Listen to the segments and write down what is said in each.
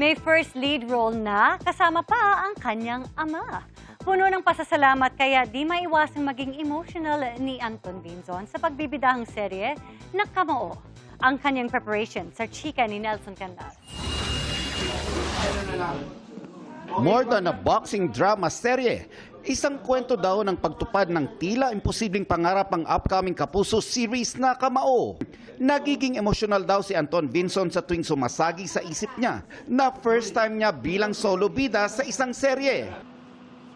May first lead role na, kasama pa ang kanyang ama. Puno ng pasasalamat kaya di maiwasang maging emotional ni Anton Vinzon sa pagbibidahang serye na Kamao. Ang kanyang preparation sa chika ni Nelson Canlas. More than a boxing drama serye, isang kwento daw ng pagtupad ng tila imposibleng pangarap ang upcoming Kapuso series na Kamao. Nagiging emosyonal daw si Anton Vinzon sa tuwing sumasagi sa isip niya na first time niya bilang solo bida sa isang serye.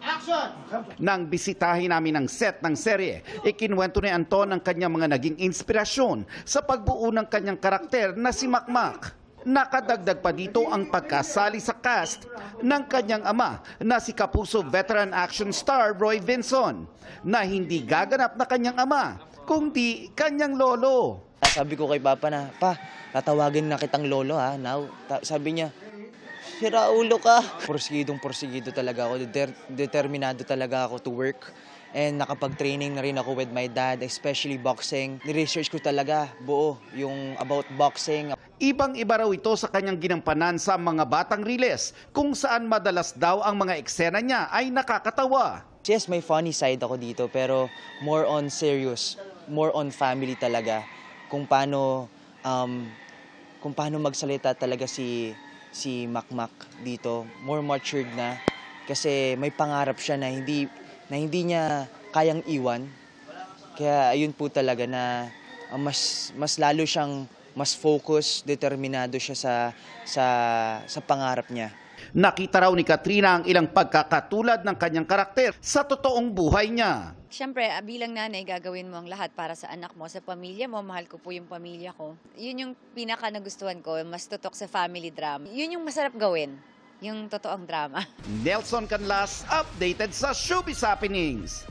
Action! Nang bisitahin namin ang set ng serye, ikinwento ni Anton ang kanyang mga naging inspirasyon sa pagbuo ng kanyang karakter na si Makmak. Nakadagdag pa dito ang pagkasali sa cast ng kanyang ama na si Kapuso veteran action star Roy Vinzon na hindi gaganap na kanyang ama, kundi kanyang lolo. Sabi ko kay Papa na, Pa, tatawagin na kitang lolo ha, now. Sabi niya, sira ulo ka. Porsigido talaga ako, determinado talaga ako to work. And nakapag-training na rin ako with my dad, especially boxing. Ni-research ko talaga buo yung about boxing. Ibang-iba raw ito sa kanyang ginampanan sa mga batang riles, kung saan madalas daw ang mga eksena niya ay nakakatawa. Yes, may funny side ako dito, pero more on serious, more on family talaga. Kung paano magsalita talaga si Makmak dito, more matured na. Kasi may pangarap siya na hindi niya kayang iwan. Kaya ayun po talaga na mas lalo siyang mas focus, determinado siya sa pangarap niya. Nakita raw ni Katrina ang ilang pagkakatulad ng kanyang karakter sa totoong buhay niya. Siyempre, bilang nanay, gagawin mo ang lahat para sa anak mo, sa pamilya mo. Mahal ko po yung pamilya ko. Yun yung pinaka nagustuhan ko, mas tutok sa family drama. Yun yung masarap gawin, yung totoong drama. Nelson Canlas, updated sa Showbiz Happenings.